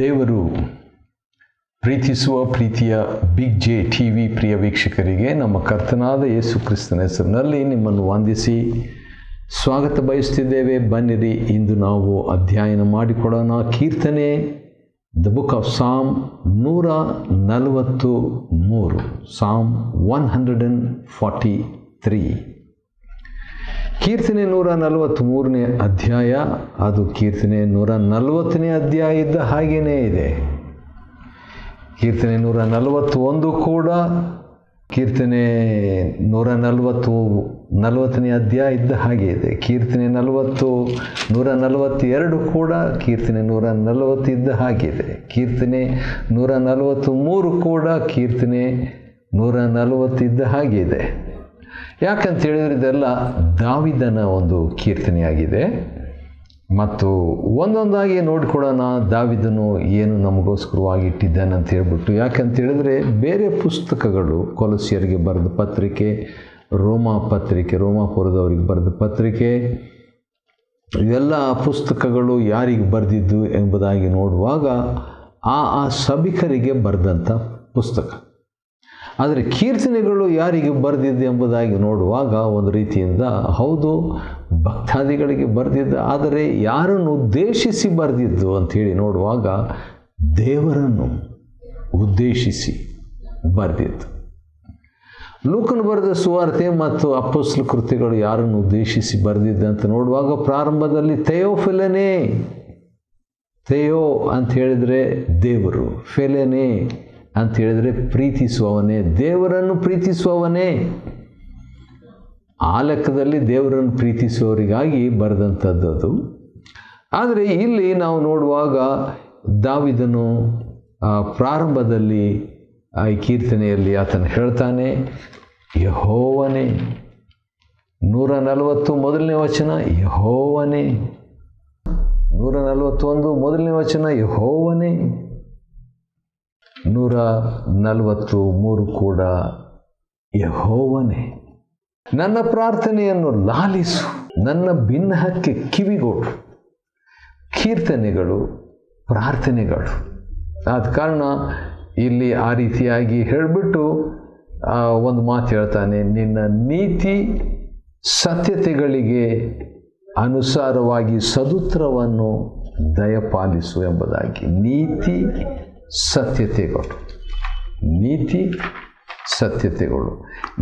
ದೇವರು ಪ್ರೀತಿಸುವ ಪ್ರೀತಿಯ ಬಿಗ್ ಜೆ ಟಿವಿ ಪ್ರಿಯ ವೀಕ್ಷಕರಿಗೆ ನಮ್ಮ ಕರ್ತನಾದ ಯೇಸು ಕ್ರಿಸ್ತನ ಹೆಸರಿನಲ್ಲಿ ನಿಮ್ಮನ್ನು ವಂದಿಸಿ ಸ್ವಾಗತ ಬಯಸುತ್ತಿದ್ದೇವೆ. ಬನ್ನಿರಿ, ಇಂದು ನಾವು ಅಧ್ಯಯನ ಮಾಡಿಕೊಳ್ಳೋಣ ಕೀರ್ತನೆ ದ ಬುಕ್ ಆಫ್ ಸಾಮ್ 143, ಸಾಮ್ 143. ಕೀರ್ತನೆ 143ನೇ ಅಧ್ಯಾಯ, ಅದು ಕೀರ್ತನೆ 140ನೇ ಅಧ್ಯಾಯ ಇದ್ದ ಹಾಗೇನೇ ಇದೆ. ಕೀರ್ತನೆ 141 ಕೂಡ ಕೀರ್ತನೆ 140ನೇ ಅಧ್ಯಾಯ ಇದ್ದ ಹಾಗೆ ಇದೆ. ಕೀರ್ತನೆ 142 ಕೂಡ ಕೀರ್ತನೆ 140 ಇದ್ದ ಹಾಗಿದೆ. ಕೀರ್ತನೆ 143 ಕೂಡ ಕೀರ್ತನೆ 140 ಇದ್ದ ಹಾಗಿದೆ. ಯಾಕಂತ ಹೇಳಿದರೆ ಇದೆಲ್ಲ ದಾವಿದನ ಒಂದು ಕೀರ್ತನೆಯಾಗಿದೆ. ಮತ್ತು ಒಂದೊಂದಾಗಿ ನೋಡಿಕೊಳ್ಳೋಣ ದಾವಿದನು ಏನು ನಮಗೋಸ್ಕರವಾಗಿ ಇಟ್ಟಿದ್ದಾನೆ ಅಂತ ಹೇಳ್ಬಿಟ್ಟು. ಯಾಕಂತ ಹೇಳಿದ್ರೆ ಬೇರೆ ಪುಸ್ತಕಗಳು, ಕೊಲೊಸ್ಯರಿಗೆ ಬರೆದ ಪತ್ರಿಕೆ, ರೋಮಾಪುರದವರಿಗೆ ಬರೆದ ಪತ್ರಿಕೆ, ಇವೆಲ್ಲ ಪುಸ್ತಕಗಳು ಯಾರಿಗೆ ಬರೆದಿದ್ದು ಎಂಬುದಾಗಿ ನೋಡುವಾಗ ಆ ಸಭಿಕರಿಗೆ ಬರೆದಂಥ ಪುಸ್ತಕ. ಆದರೆ ಕೀರ್ತನೆಗಳು ಯಾರಿಗೆ ಬರೆದಿದ್ದು ಎಂಬುದಾಗಿ ನೋಡುವಾಗ ಒಂದು ರೀತಿಯಿಂದ ಹೌದು, ಭಕ್ತಾದಿಗಳಿಗೆ ಬರೆದಿದ್ದ, ಆದರೆ ಯಾರನ್ನು ಉದ್ದೇಶಿಸಿ ಬರೆದಿದ್ದು ಅಂಥೇಳಿ ನೋಡುವಾಗ ದೇವರನ್ನು ಉದ್ದೇಶಿಸಿ ಬರೆದಿದ್ದು. ಲೂಕನು ಬರೆದ ಸುವಾರ್ತೆ ಮತ್ತು ಅಪೊಸ್ತಲ ಕೃತ್ಯಗಳು ಯಾರನ್ನು ಉದ್ದೇಶಿಸಿ ಬರೆದಿದ್ದ ಅಂತ ನೋಡುವಾಗ ಪ್ರಾರಂಭದಲ್ಲಿ ಥೆಯೋಫಿಲನೇ, ಥೆಯೋ ಅಂತ ಹೇಳಿದರೆ ದೇವರು, ಫೆಲೆನೇ ಅಂತ ಹೇಳಿದರೆ ಪ್ರೀತಿಸುವವನೇ, ದೇವರನ್ನು ಪ್ರೀತಿಸುವವನೇ. ಆ ಲೆಕ್ಕದಲ್ಲಿ ದೇವರನ್ನು ಪ್ರೀತಿಸುವವರಿಗಾಗಿ ಬರೆದಂಥದ್ದು ಅದು. ಆದರೆ ಇಲ್ಲಿ ನಾವು ನೋಡುವಾಗ ದಾವಿದನು ಪ್ರಾರಂಭದಲ್ಲಿ ಈ ಕೀರ್ತನೆಯಲ್ಲಿ ಆತನು ಹೇಳ್ತಾನೆ, ಯೆಹೋವನೇ. 140 ಮೊದಲನೇ ವಚನ ಯೆಹೋವನೇ, 141 ಮೊದಲನೇ ವಚನ ಯೆಹೋವನೇ, 143 ಕೂಡ ಯೆಹೋವನೇ. ನನ್ನ ಪ್ರಾರ್ಥನೆಯನ್ನು ಲಾಲಿಸು, ನನ್ನ ಬಿನ್ನಹಕ್ಕೆ ಕಿವಿಗೊಡು. ಕೀರ್ತನೆಗಳು ಪ್ರಾರ್ಥನೆಗಳು. ಆದ ಕಾರಣ ಇಲ್ಲಿ ಆ ರೀತಿಯಾಗಿ ಹೇಳಿಬಿಟ್ಟು ಒಂದು ಮಾತು ಹೇಳ್ತಾನೆ, ನಿನ್ನ ನೀತಿ ಸತ್ಯತೆಗಳಿಗೆ ಅನುಸಾರವಾಗಿ ಸದುತ್ತರವನ್ನು ದಯಪಾಲಿಸು ಎಂಬುದಾಗಿ. ನೀತಿ ಸತ್ಯತೆಗಳು, ನೀತಿ ಸತ್ಯತೆಗಳು.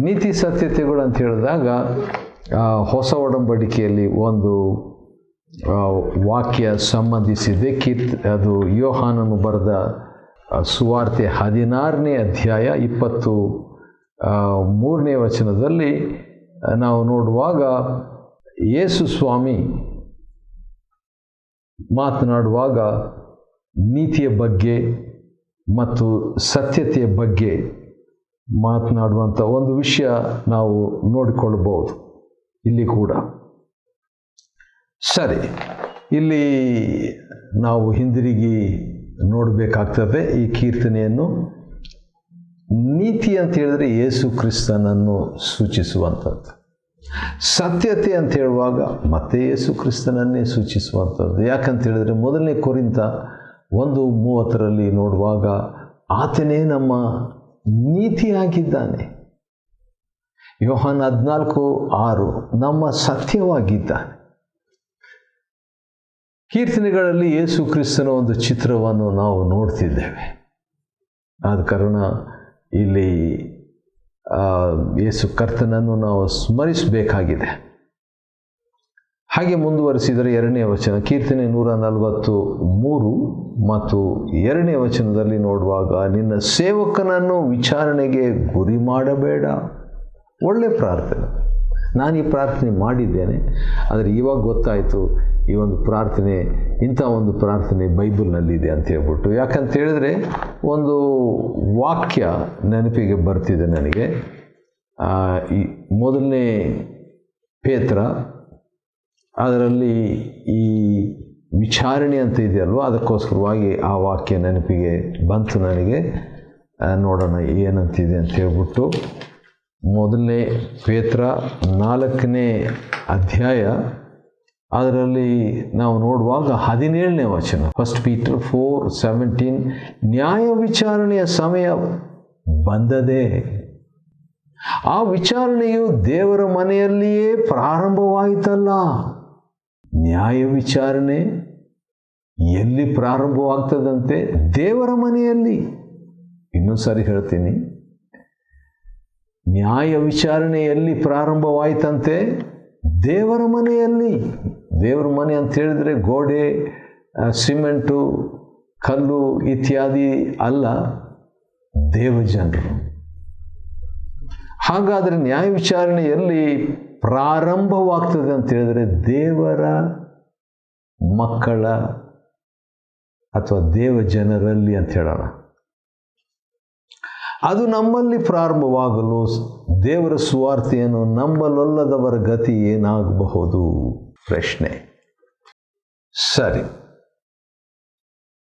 ನೀತಿ ಸತ್ಯತೆಗಳು ಅಂತ ಹೇಳಿದಾಗ ಹೊಸ ಒಡಂಬಡಿಕೆಯಲ್ಲಿ ಒಂದು ವಾಕ್ಯ ಸಂಬಂಧಿಸಿದೆ. ಅದು ಯೋಹಾನನು ಬರೆದ ಸುವಾರ್ತೆ 16ನೇ ಅಧ್ಯಾಯ 23ನೇ ವಚನದಲ್ಲಿ ನಾವು ನೋಡುವಾಗ ಯೇಸು ಸ್ವಾಮಿ ಮಾತನಾಡುವಾಗ ನೀತಿಯ ಬಗ್ಗೆ ಮತ್ತು ಸತ್ಯತೆಯ ಬಗ್ಗೆ ಮಾತನಾಡುವಂಥ ಒಂದು ವಿಷಯ ನಾವು ನೋಡಿಕೊಳ್ಳಬಹುದು ಇಲ್ಲಿ ಕೂಡ. ಸರಿ, ಇಲ್ಲಿ ನಾವು ಹಿಂದಿರುಗಿ ನೋಡಬೇಕಾಗ್ತದೆ ಈ ಕೀರ್ತನೆಯನ್ನು. ನೀತಿ ಅಂತ ಹೇಳಿದ್ರೆ ಯೇಸು ಕ್ರಿಸ್ತನನ್ನು ಸೂಚಿಸುವಂಥದ್ದು. ಸತ್ಯತೆ ಅಂತ ಹೇಳುವಾಗ ಮತ್ತೆ ಯೇಸು ಕ್ರಿಸ್ತನನ್ನೇ ಸೂಚಿಸುವಂಥದ್ದು. ಯಾಕಂತ ಹೇಳಿದ್ರೆ 1ನೇ ಕೊರಿಂಥ 1:30 ನೋಡುವಾಗ ಆತನೇ ನಮ್ಮ ನೀತಿಯಾಗಿದ್ದಾನೆ. ಯೋಹಾನ 14:6 ನಮ್ಮ ಸತ್ಯವಾಗಿದ್ದಾನೆ. ಕೀರ್ತನೆಗಳಲ್ಲಿ ಯೇಸು ಕ್ರಿಸ್ತನ ಒಂದು ಚಿತ್ರವನ್ನು ನಾವು ನೋಡ್ತಿದ್ದೇವೆ. ಆದ ಕಾರಣ ಇಲ್ಲಿ ಯೇಸು ಕರ್ತನನ್ನು ನಾವು ಸ್ಮರಿಸಬೇಕಾಗಿದೆ. ಹಾಗೆ ಮುಂದುವರಿಸಿದರೆ 2ನೇ ವಚನ, ಕೀರ್ತನೆ 143 ಮತ್ತು 2ನೇ ವಚನದಲ್ಲಿ ನೋಡುವಾಗ ನಿನ್ನ ಸೇವಕನನ್ನು ವಿಚಾರಣೆಗೆ ಗುರಿ ಮಾಡಬೇಡ. ಒಳ್ಳೆ ಪ್ರಾರ್ಥನೆ. ನಾನು ಈ ಪ್ರಾರ್ಥನೆ ಮಾಡಿದ್ದೇನೆ, ಆದರೆ ಇವಾಗ ಗೊತ್ತಾಯಿತು ಈ ಒಂದು ಪ್ರಾರ್ಥನೆ, ಇಂಥ ಒಂದು ಪ್ರಾರ್ಥನೆ ಬೈಬಲ್ನಲ್ಲಿದೆ ಅಂತ ಹೇಳ್ಬಿಟ್ಟು. ಯಾಕಂತ ಹೇಳಿದ್ರೆ ಒಂದು ವಾಕ್ಯ ನೆನಪಿಗೆ ಬರ್ತಿದೆ ನನಗೆ. ಈ 1ನೇ ಪೇತ್ರ, ಅದರಲ್ಲಿ ಈ ವಿಚಾರಣೆ ಅಂತ ಇದೆಯಲ್ವ, ಅದಕ್ಕೋಸ್ಕರವಾಗಿ ಆ ವಾಕ್ಯ ನೆನಪಿಗೆ ಬಂತು ನನಗೆ. ನೋಡೋಣ ಏನಂತಿದೆ ಅಂತ ಹೇಳ್ಬಿಟ್ಟು. 1ನೇ ಪೇತ್ರ 4ನೇ ಅಧ್ಯಾಯ ಅದರಲ್ಲಿ ನಾವು ನೋಡುವಾಗ 17ನೇ ವಚನ, 1 Peter 4:17, ನ್ಯಾಯ ವಿಚಾರಣೆಯ ಸಮಯ ಬಂದದೆ. ಆ ವಿಚಾರಣೆಯು ದೇವರ ಮನೆಯಲ್ಲಿಯೇ ಪ್ರಾರಂಭವಾಯಿತಲ್ಲ. ನ್ಯಾಯ ವಿಚಾರಣೆ ಎಲ್ಲಿ ಪ್ರಾರಂಭವಾಗ್ತದಂತೆ? ದೇವರ ಮನೆಯಲ್ಲಿ. ಇನ್ನೊಂದು ಸಾರಿ ಹೇಳ್ತೀನಿ, ನ್ಯಾಯ ವಿಚಾರಣೆ ಎಲ್ಲಿ ಪ್ರಾರಂಭವಾಯಿತಂತೆ? ದೇವರ ಮನೆಯಲ್ಲಿ. ದೇವರ ಮನೆ ಅಂತ ಹೇಳಿದ್ರೆ ಗೋಡೆ, ಸಿಮೆಂಟು, ಕಲ್ಲು ಇತ್ಯಾದಿ ಅಲ್ಲ, ದೇವಜನರು. ಹಾಗಾದರೆ ನ್ಯಾಯ ವಿಚಾರಣೆ ಎಲ್ಲಿ ಪ್ರಾರಂಭವಾಗ್ತದೆ ಅಂತ ಹೇಳಿದ್ರೆ ದೇವರ ಮಕ್ಕಳ ಅಥವಾ ದೇವ ಜನರಲ್ಲಿ ಅಂತ ಹೇಳೋಣ. ಅದು ನಮ್ಮಲ್ಲಿ ಪ್ರಾರಂಭವಾಗಲು ದೇವರ ಸುವಾರ್ತೆಯನ್ನು ನಂಬಲೊಲ್ಲದವರ ಗತಿ ಏನಾಗಬಹುದು? ಪ್ರಶ್ನೆ. ಸರಿ,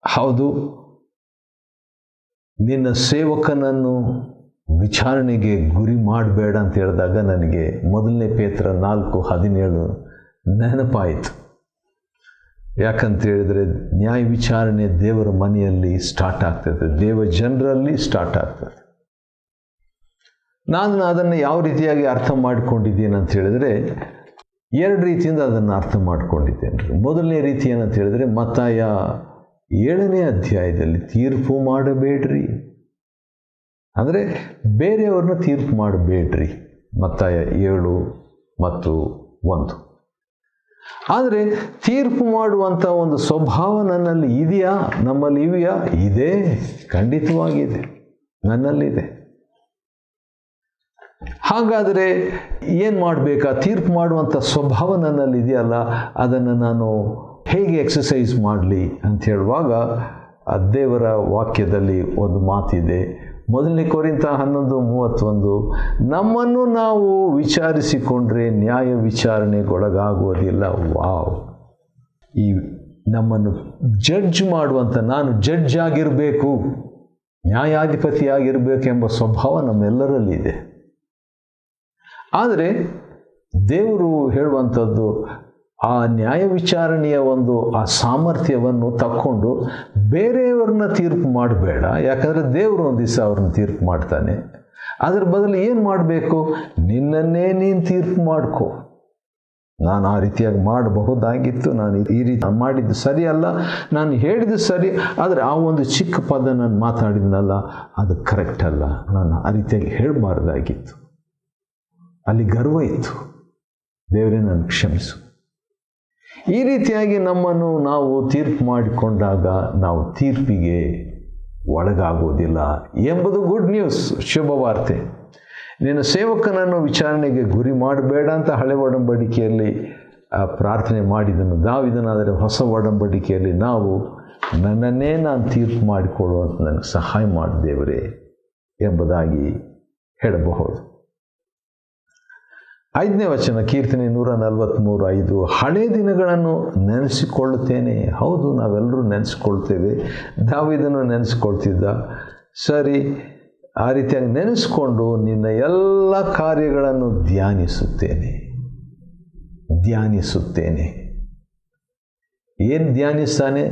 ಹೌದು, ನಿನ್ನ ಸೇವಕನನ್ನು ವಿಚಾರಣೆಗೆ ಗುರಿ ಮಾಡಬೇಡ ಅಂತ ಹೇಳಿದಾಗ ನನಗೆ 1 ಪೇತ್ರ 4:17 ನೆನಪಾಯಿತು. ಯಾಕಂತ ಹೇಳಿದರೆ ನ್ಯಾಯ ವಿಚಾರಣೆ ದೇವರ ಮನೆಯಲ್ಲಿ ಸ್ಟಾರ್ಟ್ ಆಗ್ತದೆ, ದೇವ ಜನರಲ್ಲಿ ಸ್ಟಾರ್ಟ್ ಆಗ್ತದೆ. ನಾನು ಅದನ್ನು ಯಾವ ರೀತಿಯಾಗಿ ಅರ್ಥ ಮಾಡಿಕೊಂಡಿದ್ದೀನಿ ಅಂತ ಹೇಳಿದರೆ 2 ರೀತಿಯಿಂದ ಅದನ್ನು ಅರ್ಥ ಮಾಡಿಕೊಂಡಿದ್ದೇನೆ. ಮೊದಲನೇ ರೀತಿ ಏನಂತ ಹೇಳಿದರೆ, ಮತ್ತಾಯ 7ನೇ ಅಧ್ಯಾಯದಲ್ಲಿ ತೀರ್ಪು ಮಾಡಬೇಡ್ರಿ ಅಂದರೆ ಬೇರೆಯವ್ರನ್ನ ತೀರ್ಪು ಮಾಡಬೇಡ್ರಿ, ಮತ್ತಾಯ 7:1. ಆದರೆ ತೀರ್ಪು ಮಾಡುವಂಥ ಒಂದು ಸ್ವಭಾವ ನನ್ನಲ್ಲಿ ಇದೆಯಾ? ನಮ್ಮಲ್ಲಿ ಇದೆಯಾ? ಇದೆ, ಖಂಡಿತವಾಗಿದೆ, ನನ್ನಲ್ಲಿದೆ. ಹಾಗಾದರೆ ಏನು ಮಾಡಬೇಕಾ? ತೀರ್ಪು ಮಾಡುವಂಥ ಸ್ವಭಾವ ನನ್ನಲ್ಲಿ ಇದೆಯಲ್ಲ, ಅದನ್ನು ನಾನು ಹೇಗೆ ಎಕ್ಸಸೈಸ್ ಮಾಡಲಿ ಅಂತ ಹೇಳುವಾಗ ದೇವರ ವಾಕ್ಯದಲ್ಲಿ ಒಂದು ಮಾತಿದೆ. 1 ಕೊರಿಂಥ 11:31, ನಮ್ಮನ್ನು ನಾವು ವಿಚಾರಿಸಿಕೊಂಡ್ರೆ ನ್ಯಾಯ ವಿಚಾರಣೆಗೊಳಗಾಗುವುದಿಲ್ಲ. ವಾವ್! ಈ ನಮ್ಮನ್ನು ಜಡ್ಜ್ ಮಾಡುವಂಥ, ನಾನು ಜಡ್ಜ್ ಆಗಿರಬೇಕು, ನ್ಯಾಯಾಧಿಪತಿಯಾಗಿರಬೇಕೆಂಬ ಸ್ವಭಾವ ನಮ್ಮೆಲ್ಲರಲ್ಲಿದೆ. ಆದರೆ ದೇವರು ಹೇಳುವಂಥದ್ದು, ಆ ನ್ಯಾಯ ವಿಚಾರಣೆಯ ಆ ಸಾಮರ್ಥ್ಯವನ್ನು ತಕ್ಕೊಂಡು ಬೇರೆಯವ್ರನ್ನ ತೀರ್ಪು ಮಾಡಬೇಡ. ಯಾಕಂದರೆ ದೇವರು ಒಂದು ದಿವಸ ಅವ್ರನ್ನ ತೀರ್ಪು ಮಾಡ್ತಾನೆ. ಅದರ ಬದಲು ಏನು ಮಾಡಬೇಕು? ನಿನ್ನನ್ನೇ ನೀನು ತೀರ್ಪು ಮಾಡ್ಕೋ. ನಾನು ಆ ರೀತಿಯಾಗಿ ಮಾಡಬಹುದಾಗಿತ್ತು, ನಾನು ಈ ರೀತಿ ಮಾಡಿದ್ದು ಸರಿ ಅಲ್ಲ, ನಾನು ಹೇಳಿದ್ದು ಸರಿ, ಆದರೆ ಆ ಒಂದು ಚಿಕ್ಕ ಪದ ನಾನು ಮಾತಾಡಿದ್ನಲ್ಲ, ಅದು ಕರೆಕ್ಟ್ ಅಲ್ಲ, ನಾನು ಆ ರೀತಿಯಾಗಿ ಹೇಳಬಾರ್ದಾಗಿತ್ತು. ಅಲ್ಲಿ ಗರ್ವ ಇತ್ತು. ದೇವರೇ ನನ್ನ ಕ್ಷಮಿಸು. ಈ ರೀತಿಯಾಗಿ ನಮ್ಮನ್ನು ನಾವು ತೀರ್ಪು ಮಾಡಿಕೊಂಡಾಗ ನಾವು ತೀರ್ಪಿಗೆ ಒಳಗಾಗುವುದಿಲ್ಲ ಎಂಬುದು ಗುಡ್ ನ್ಯೂಸ್, ಶುಭವಾರ್ತೆ. ನಿನ್ನ ಸೇವಕನನ್ನು ವಿಚಾರಣೆಗೆ ಗುರಿ ಮಾಡಬೇಡ ಅಂತ ಹಳೆ ಒಡಂಬಡಿಕೆಯಲ್ಲಿ ಪ್ರಾರ್ಥನೆ ಮಾಡಿದನು ದಾವೀದನಾದರೆ, ಹೊಸ ಒಡಂಬಡಿಕೆಯಲ್ಲಿ ನಾವು ನನ್ನನ್ನೇ ನಾನು ತೀರ್ಪು ಮಾಡಿಕೊಳ್ಳುವಂತ ನನಗೆ ಸಹಾಯ ಮಾಡಿ ದೇವರೇ ಎಂಬುದಾಗಿ ಹೇಳಬಹುದು. 5ನೇ ವಚನ, ಕೀರ್ತನೆ 143:5, ಹಳೆ ದಿನಗಳನ್ನು ನೆನೆಸಿಕೊಳ್ಳುತ್ತೇನೆ. ಹೌದು, ನಾವೆಲ್ಲರೂ ನೆನೆಸ್ಕೊಳ್ತೇವೆ. ದಾವೀದನು ನೆನೆಸ್ಕೊಳ್ತಿದ್ದ. ಸರಿ, ಆ ರೀತಿಯಾಗಿ ನೆನೆಸ್ಕೊಂಡು ನಿನ್ನ ಎಲ್ಲ ಕಾರ್ಯಗಳನ್ನು ಧ್ಯಾನಿಸುತ್ತೇನೆ. ಏನು ಧ್ಯಾನಿಸ್ತಾನೆ?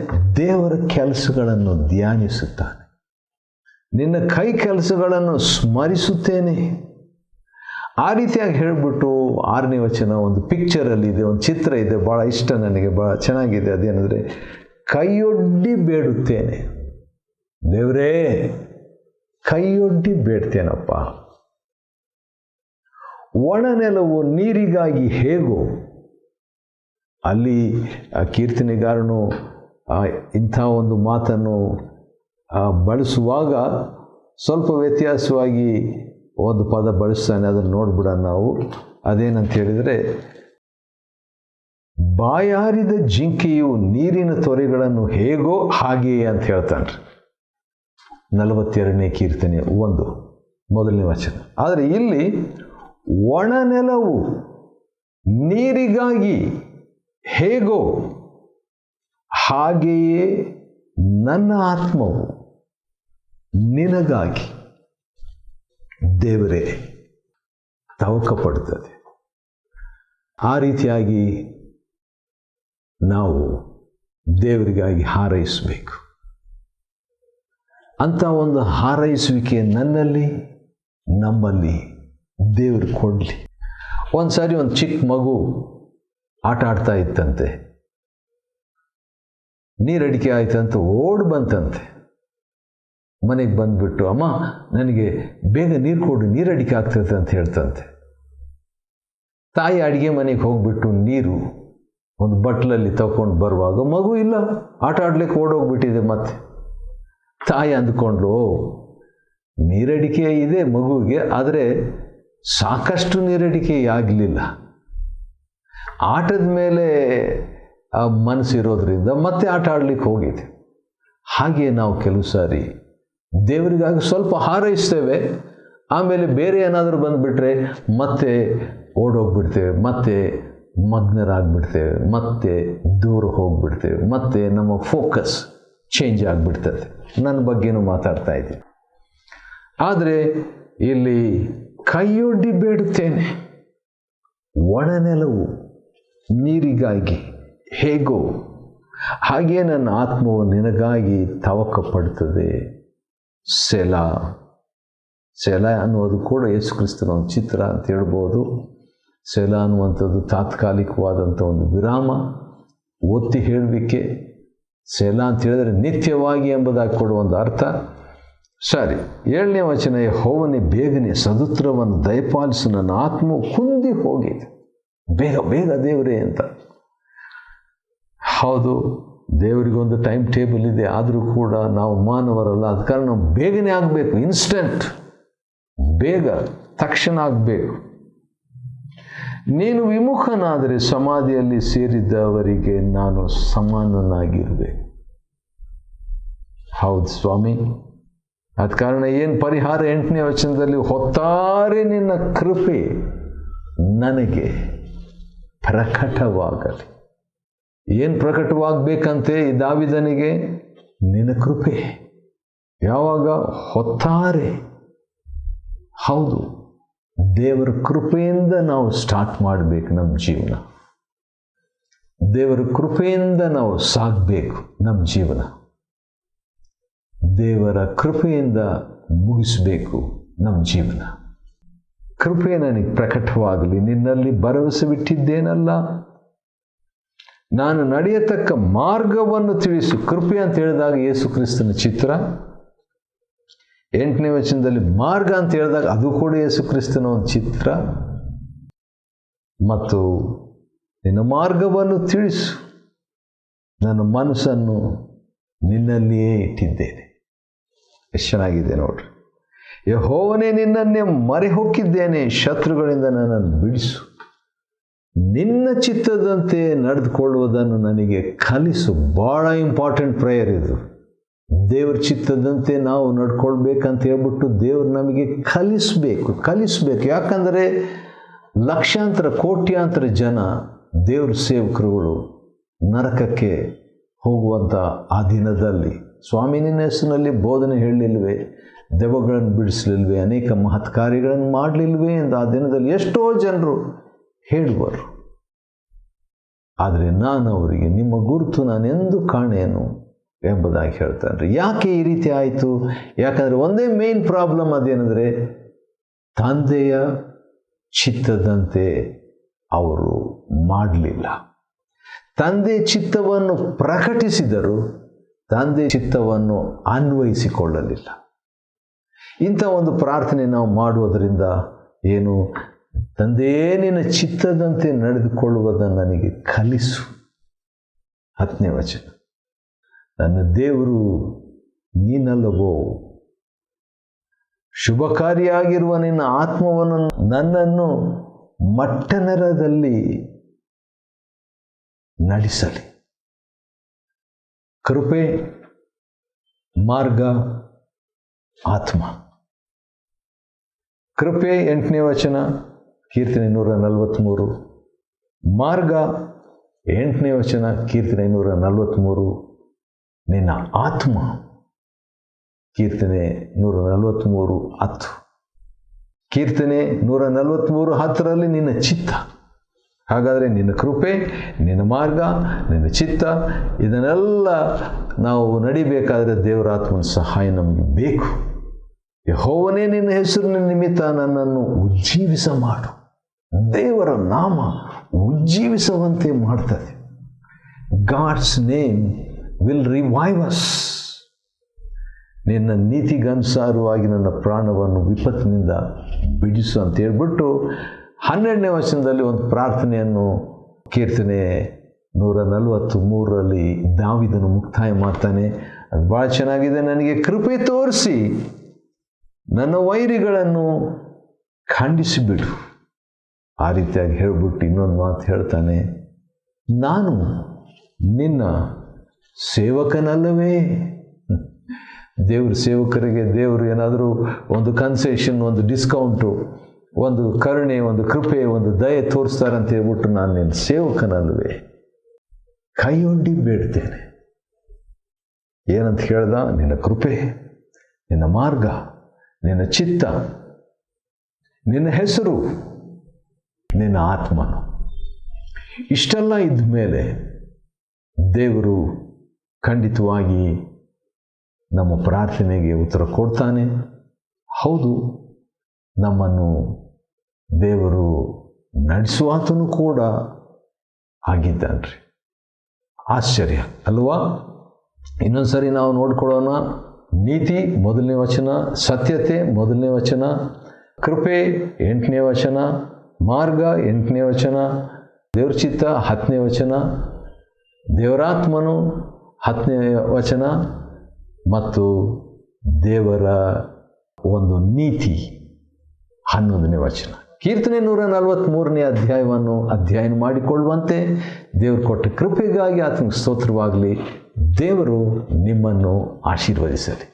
ದೇವರ ಕೆಲಸಗಳನ್ನು ಧ್ಯಾನಿಸುತ್ತಾನೆ. ನಿನ್ನ ಕೈ ಕೆಲಸಗಳನ್ನು ಸ್ಮರಿಸುತ್ತೇನೆ. ಆ ರೀತಿಯಾಗಿ ಹೇಳಿಬಿಟ್ಟು 6ನೇ ವಚನ ಒಂದು ಪಿಕ್ಚರಲ್ಲಿದೆ, ಒಂದು ಚಿತ್ರ ಇದೆ, ಭಾಳ ಇಷ್ಟ ನನಗೆ, ಭಾಳ ಚೆನ್ನಾಗಿದೆ. ಅದೇನೆಂದರೆ, ಕೈಯೊಡ್ಡಿ ಬೇಡುತ್ತೇನೆ. ದೇವರೇ, ಕೈಯೊಡ್ಡಿ ಬೇಡ್ತೇನಪ್ಪ. ಒಣ ನೆಲವು ನೀರಿಗಾಗಿ ಹೇಗೋ, ಅಲ್ಲಿ ಕೀರ್ತನೆಗಾರನು ಇಂಥ ಒಂದು ಮಾತನ್ನು ಬಳಸುವಾಗ ಸ್ವಲ್ಪ ವ್ಯತ್ಯಾಸವಾಗಿ ಒಂದು ಪದ ಬಳಸ್ತಾನೆ. ಅದನ್ನು ನೋಡ್ಬಿಡೋಣ ನಾವು. ಅದೇನಂತ ಹೇಳಿದರೆ, ಬಾಯಾರಿದ ಜಿಂಕೆಯು ನೀರಿನ ತೊರೆಗಳನ್ನು ಹೇಗೋ ಹಾಗೆಯೇ ಅಂತ ಹೇಳ್ತಾನೆ. 42ನೇ ಕೀರ್ತನೆ 1 ಮೊದಲನೇ ವಚನ. ಆದರೆ ಇಲ್ಲಿ ಒಣ ನೆಲವು ನೀರಿಗಾಗಿ ಹೇಗೋ ಹಾಗೆಯೇ ನನ್ನ ಆತ್ಮವು ನಿನಗಾಗಿ ದೇವರೇ ತವಕ ಪಡುತ್ತದೆ. ಆ ರೀತಿಯಾಗಿ ನಾವು ದೇವರಿಗಾಗಿ ಹಾರೈಸಬೇಕು. ಅಂಥ ಒಂದು ಹಾರೈಸುವಿಕೆ ನನ್ನಲ್ಲಿ, ನಮ್ಮಲ್ಲಿ ದೇವರು ಕೊಡಲಿ. ಒಂದು ಸಾರಿ ಒಂದು ಚಿಕ್ಕ ಮಗು ಆಟ ಆಡ್ತಾ ಇತ್ತಂತೆ. ನೀರಡಿಕೆ ಆಯ್ತಂತ ಓಡಿ ಬಂತಂತೆ. ಮನೆಗೆ ಬಂದುಬಿಟ್ಟು, ಅಮ್ಮ ನನಗೆ ಬೇಗ ನೀರು ಕೊಡು, ನೀರಡಿಕೆ ಆಗ್ತದೆ ಅಂತ ಹೇಳ್ತಂತೆ. ತಾಯಿ ಅಡುಗೆ ಮನೆಗೆ ಹೋಗ್ಬಿಟ್ಟು ನೀರು ಒಂದು ಬಟ್ಲಲ್ಲಿ ತಗೊಂಡು ಬರುವಾಗ ಮಗು ಇಲ್ಲ, ಆಟ ಆಡ್ಲಿಕ್ಕೆ ಓಡೋಗ್ಬಿಟ್ಟಿದೆ. ಮತ್ತೆ ತಾಯಿ ಅಂದ್ಕೊಂಡ್ಲು, ನೀರಡಿಕೆ ಇದೆ ಮಗುವಿಗೆ, ಆದರೆ ಸಾಕಷ್ಟು ನೀರಡಿಕೆ ಆಗಲಿಲ್ಲ. ಆಟದ ಮೇಲೆ ಮನಸ್ಸಿರೋದ್ರಿಂದ ಮತ್ತೆ ಆಟ ಆಡ್ಲಿಕ್ಕೆ ಹೋಗಿದೆ. ಹಾಗೆ ನಾವು ಕೆಲವು ಸಾರಿ ದೇವರಿಗಾಗಿ ಸ್ವಲ್ಪ ಹಾರೈಸ್ತೇವೆ, ಆಮೇಲೆ ಬೇರೆ ಏನಾದರೂ ಬಂದುಬಿಟ್ರೆ ಮತ್ತೆ ಓಡೋಗ್ಬಿಡ್ತೇವೆ, ಮತ್ತೆ ಮಗ್ನರಾಗ್ಬಿಡ್ತೇವೆ, ಮತ್ತೆ ದೂರ ಹೋಗ್ಬಿಡ್ತೇವೆ, ಮತ್ತೆ ನಮ್ಮ ಫೋಕಸ್ ಚೇಂಜ್ ಆಗಿಬಿಡ್ತದೆ. ನನ್ನ ಬಗ್ಗೆನೂ ಮಾತಾಡ್ತಾ ಇದ್ದೀನಿ. ಆದರೆ ಇಲ್ಲಿ ಕೈಯೊಡ್ಡಿ ಬೇಡುತ್ತೇನೆ, ಒಣನೆಲವು ನೀರಿಗಾಗಿ ಹೇಗೋ ಹಾಗೆ ನನ್ನ ಆತ್ಮವು ನಿನಗಾಗಿ ತವಕ ಪಡ್ತದೆ. ಸೆಲಾ. ಸೆಲಾ ಅನ್ನೋದು ಕೂಡ ಯೇಸು ಕ್ರಿಸ್ತನ ಒಂದು ಚಿತ್ರ ಅಂತ ಹೇಳ್ಬೋದು. ಸೆಲಾ ಅನ್ನುವಂಥದ್ದು ತಾತ್ಕಾಲಿಕವಾದಂಥ ಒಂದು ವಿರಾಮ, ಒತ್ತಿ ಹೇಳುವಿಕೆ. ಸೆಲಾ ಅಂತ ಹೇಳಿದ್ರೆ ನಿತ್ಯವಾಗಿ ಎಂಬುದಾಗಿ ಕೊಡುವ ಒಂದು ಅರ್ಥ. ಸರಿ, 7ನೇ ವಚನ, ಯೆಹೋವನೇ ಬೇಗನೆ ಸದುತ್ತರವನ್ನು ದಯಪಾಲಿಸು, ನನ್ನ ಆತ್ಮವು ಕುಂದಿ ಹೋಗಿದೆ. ಬೇಗ ಬೇಗ ದೇವರೇ ಅಂತ. ಹೌದು, ದೇವರಿಗೊಂದು ಟೈಮ್ ಟೇಬಲ್ ಇದೆ, ಆದರೂ ಕೂಡ ನಾವು ಮಾನವರಲ್ಲ. ಅದ ಕಾರಣ ನಾವು ಬೇಗನೆ ಆಗಬೇಕು, ಇನ್ಸ್ಟೆಂಟ್, ಬೇಗ ತಕ್ಷಣ ಆಗಬೇಕು. ನೀನು ವಿಮುಖನಾದರೆ ಸಮಾಧಿಯಲ್ಲಿ ಸೇರಿದ್ದವರಿಗೆ ನಾನು ಸಮಾನನಾಗಿರಬೇಕು. ಹೌದು ಸ್ವಾಮಿ. ಅದ ಕಾರಣ ಏನು ಪರಿಹಾರ? 8ನೇ ವಚನದಲ್ಲಿ, ಹೊತ್ತಾರೆ ನಿನ್ನ ಕೃಪೆ ನನಗೆ ಪ್ರಕಟವಾಗಲಿ. ಏನು ಪ್ರಕಟವಾಗಬೇಕಂತೆ ಈ ದಾವಿದನಿಗೆ? ನಿನ್ನ ಕೃಪೆ. ಯಾವಾಗ? ಹೊತ್ತಾರೆ. ಹೌದು, ದೇವರ ಕೃಪೆಯಿಂದ ನಾವು ಸ್ಟಾರ್ಟ್ ಮಾಡಬೇಕು ನಮ್ಮ ಜೀವನ. ದೇವರ ಕೃಪೆಯಿಂದ ನಾವು ಸಾಗಬೇಕು ನಮ್ಮ ಜೀವನ. ದೇವರ ಕೃಪೆಯಿಂದ ಮುಗಿಸಬೇಕು ನಮ್ಮ ಜೀವನ. ಕೃಪೆ ನನಗೆ ಪ್ರಕಟವಾಗಲಿ. ನಿನ್ನಲ್ಲಿ ಭರವಸೆ ಬಿಟ್ಟಿದ್ದೇನಲ್ಲ, ನಾನು ನಡೆಯತಕ್ಕ ಮಾರ್ಗವನ್ನು ತಿಳಿಸು. ಕೃಪೆ ಅಂತ ಹೇಳಿದಾಗ ಯೇಸು ಕ್ರಿಸ್ತನ ಚಿತ್ರ. 8ನೇ ವಚನದಲ್ಲಿ ಮಾರ್ಗ ಅಂತ ಹೇಳಿದಾಗ ಅದು ಕೂಡ ಯೇಸು ಕ್ರಿಸ್ತನ ಒಂದು ಚಿತ್ರ. ಮತ್ತು ನಿನ್ನ ಮಾರ್ಗವನ್ನು ತಿಳಿಸು, ನನ್ನ ಮನಸ್ಸನ್ನು ನಿನ್ನಲ್ಲಿಯೇ ಇಟ್ಟಿದ್ದೇನೆ. ಎಷ್ಟು ಚೆನ್ನಾಗಿದೆ ನೋಡ್ರಿ. ಯೆಹೋವನೇ, ನಿನ್ನನ್ನೇ ಮೊರೆ ಹೊಕ್ಕಿದ್ದೇನೆ, ಶತ್ರುಗಳಿಂದ ನನ್ನನ್ನು ಬಿಡಿಸು. ನಿನ್ನ ಚಿತ್ತದಂತೆ ನಡೆದುಕೊಳ್ಳುವುದನ್ನು ನನಗೆ ಕಲಿಸು. ಭಾಳ ಇಂಪಾರ್ಟೆಂಟ್ ಪ್ರೇಯರ್ ಇದು. ದೇವ್ರ ಚಿತ್ತದಂತೆ ನಾವು ನಡ್ಕೊಳ್ಬೇಕಂತ ಹೇಳ್ಬಿಟ್ಟು ದೇವ್ರು ನಮಗೆ ಕಲಿಸ್ಬೇಕು. ಯಾಕಂದರೆ ಲಕ್ಷಾಂತರ ಕೋಟ್ಯಾಂತರ ಜನ ದೇವ್ರ ಸೇವಕರುಗಳು ನರಕಕ್ಕೆ ಹೋಗುವಂಥ ಆ ದಿನದಲ್ಲಿ ಸ್ವಾಮಿ ನಿನ್ನ ಹೆಸರಿನಲ್ಲಿ ಬೋಧನೆ ಹೇಳಲಿಲ್ವೇ, ದೆವ್ವಗಳನ್ನು ಬಿಡಿಸಲಿಲ್ವೇ, ಅನೇಕ ಮಹತ್ ಕಾರ್ಯಗಳನ್ನು ಮಾಡಲಿಲ್ವೇ ಎಂದು ಆ ದಿನದಲ್ಲಿ ಎಷ್ಟೋ ಜನರು ಹೇಳುವರು. ಆದರೆ ನಾನು ಅವರಿಗೆ ನಿಮ್ಮ ಗುರುತು ನಾನೆಂದು ಕಾಣೇನು ಎಂಬುದಾಗಿ ಹೇಳ್ತಾನೆ. ಯಾಕೆ ಈ ರೀತಿ ಆಯಿತು? ಯಾಕಂದರೆ ಒಂದೇ ಮೇನ್ ಪ್ರಾಬ್ಲಮ್ ಅದೇನೆಂದರೆ, ತಂದೆಯ ಚಿತ್ತದಂತೆ ಅವರು ಮಾಡಲಿಲ್ಲ. ತಂದೆ ಚಿತ್ತವನ್ನು ಪ್ರಕಟಿಸಿದರು, ತಂದೆ ಚಿತ್ತವನ್ನು ಅನ್ವಯಿಸಿಕೊಳ್ಳಲಿಲ್ಲ. ಇಂಥ ಒಂದು ಪ್ರಾರ್ಥನೆ ನಾವು ಮಾಡುವುದರಿಂದ ಏನು? ತಂದೆಯೇ ನಿನ್ನ ಚಿತ್ತದಂತೆ ನಡೆದುಕೊಳ್ಳುವುದನ್ನು ನನಗೆ ಕಲಿಸು. 10ನೇ ವಚನ, ನನ್ನ ದೇವರು ನೀನಲ್ಲವೋ? ಶುಭಕಾರಿಯಾಗಿರುವ ನಿನ್ನ ಆತ್ಮವನ್ನು ನನ್ನನ್ನು ಮಟ್ಟನರದಲ್ಲಿ ನಡೆಸಲಿ. ಕೃಪೆ, ಮಾರ್ಗ, ಆತ್ಮ. ಕೃಪೆ 8ನೇ ವಚನ, ಕೀರ್ತನೆ 143. ಮಾರ್ಗ 8ನೇ ವಚನ, ಕೀರ್ತನೆ 143. ನಿನ್ನ ಆತ್ಮ, ಕೀರ್ತನೆ 143:10. ಕೀರ್ತನೆ 143:10ರಲ್ಲಿ ನಿನ್ನ ಚಿತ್ತ. ಹಾಗಾದರೆ ನಿನ್ನ ಕೃಪೆ, ನಿನ್ನ ಮಾರ್ಗ, ನಿನ್ನ ಚಿತ್ತ ಇದನ್ನೆಲ್ಲ ನಾವು ನಡಿಬೇಕಾದರೆ ದೇವರ ಆತ್ಮನ ಸಹಾಯ ನಮಗೆ ಬೇಕು. ಯೆಹೋವನೇ ನಿನ್ನ ಹೆಸರಿನ ನಿಮಿತ್ತ ನನ್ನನ್ನು ಉಜ್ಜೀವಿಸ ಮಾಡು. ದೇವರ ನಾಮ ಉಜ್ಜೀವಿಸುವಂತೆ ಮಾಡ್ತದೆ. God's name will revive us. ನಿನ್ನ ನೀತಿಗನುಸಾರವಾಗಿ ನನ್ನ ಪ್ರಾಣವನ್ನು ವಿಪತ್ತಿನಿಂದ ಬಿಡಿಸು ಅಂತ ಹೇಳ್ಬಿಟ್ಟು 12ನೇ ವಚನದಲ್ಲಿ ಒಂದು ಪ್ರಾರ್ಥನೆಯನ್ನು ಕೀರ್ತನೆ 143ರಲ್ಲಿ ದಾವೀದನು ಮುಕ್ತಾಯ ಮಾಡ್ತಾನೆ. ಅದು ಭಾಳ ಚೆನ್ನಾಗಿದೆ. ನನಗೆ ಕೃಪೆ ತೋರಿಸಿ ನನ್ನ ವೈರಿಗಳನ್ನು ಖಂಡಿಸಿಬಿಡು. ಆ ರೀತಿಯಾಗಿ ಹೇಳ್ಬಿಟ್ಟು ಇನ್ನೊಂದು ಮಾತು ಹೇಳ್ತಾನೆ, ನಾನು ನಿನ್ನ ಸೇವಕನಲ್ಲವೇ. ದೇವ್ರ ಸೇವಕರಿಗೆ ದೇವರು ಏನಾದರೂ ಒಂದು ಕನ್ಸೆಷನ್, ಒಂದು ಡಿಸ್ಕೌಂಟು, ಒಂದು ಕರುಣೆ, ಒಂದು ಕೃಪೆ, ಒಂದು ದಯೆ ತೋರಿಸ್ತಾರೆ ಅಂತ ಹೇಳ್ಬಿಟ್ಟು ನಾನು ನಿನ್ನ ಸೇವಕನಲ್ವೇ, ಕೈಯೊಡ್ಡಿ ಬೇಡ್ತೇನೆ. ಏನಂತ ಹೇಳ್ದ? ನಿನ್ನ ಕೃಪೆ, ನಿನ್ನ ಮಾರ್ಗ, ನಿನ್ನ ಚಿತ್ತ, ನಿನ್ನ ಹೆಸರು, ನಿನ್ನ ಆತ್ಮನು. ಇಷ್ಟೆಲ್ಲ ಇದ್ದ ಮೇಲೆ ದೇವರು ಖಂಡಿತವಾಗಿ ನಮ್ಮ ಪ್ರಾರ್ಥನೆಗೆ ಉತ್ತರ ಕೊಡ್ತಾನೆ. ಹೌದು, ನಮ್ಮನ್ನು ದೇವರು ನಡೆಸುವಾತನು ಕೂಡ ಆಗಿದ್ದಾನ್ರಿ. ಆಶ್ಚರ್ಯ ಅಲ್ವಾ? ಇನ್ನೊಂದು ಸರಿ ನಾವು ನೋಡ್ಕೊಳ್ಳೋಣ. ನೀತಿ 1ನೇ ವಚನ, ಸತ್ಯತೆ 1ನೇ ವಚನ, ಕೃಪೆ 8ನೇ ವಚನ, ಮಾರ್ಗ 8ನೇ ವಚನ, ದೇವ್ರ ಚಿತ್ತ 10ನೇ ವಚನ, ದೇವರಾತ್ಮನು 10ನೇ ವಚನ ಮತ್ತು ದೇವರ ಒಂದು ನೀತಿ 11ನೇ ವಚನ. ಕೀರ್ತನೆ 143ನೇ ಅಧ್ಯಾಯವನ್ನು ಅಧ್ಯಯನ ಮಾಡಿಕೊಳ್ಳುವಂತೆ ದೇವರು ಕೊಟ್ಟ ಕೃಪೆಗಾಗಿ ಆತನಿಗೆ ಸ್ತೋತ್ರವಾಗಲಿ. ದೇವರು ನಿಮ್ಮನ್ನು ಆಶೀರ್ವದಿಸಲಿ.